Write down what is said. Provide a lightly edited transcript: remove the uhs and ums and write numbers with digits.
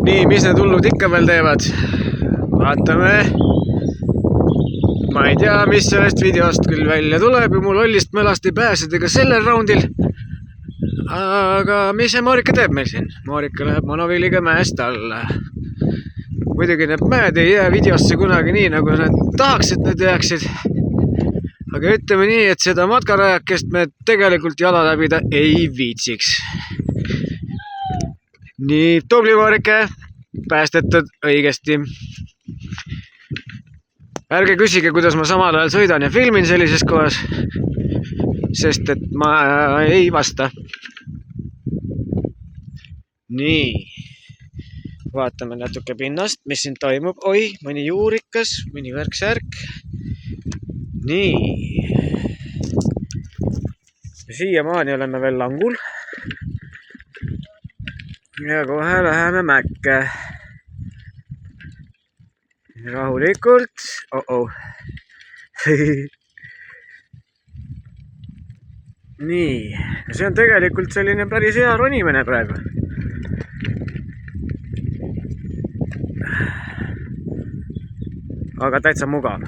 Nii, mis need hullud ikka veel teevad? Vaatame. Ma ei tea, mis sellest videost küll välja tuleb ja mul lollist mölast ei pääseda ka sellel raundil. Aga mis see Moorika teeb meil siin? Moorika läheb monoviiliga mäest alla. Muidugi need mäed ei jää videosse kunagi nii, nagu nad tahaks, et need jääksid. Aga ütleme nii, et seda matkarajakest me tegelikult jala läbida ei viitsiks. Nii, tubli Moorike, päästetud õigesti. Ärge küsige, kuidas ma samal ajal sõidan ja filmin sellises kohas, sest et ma ei vasta. Nii, vaatame natuke pinnast, mis siin toimub. Oi, mõni juurikas, mõni värk-särk. Nii, siiamaani oleme veel langul. Ja kohe läheme mäkke. Rahulikult. Nii, see on tegelikult selline päris hea ronimine praegu. Aga täitsa mugav.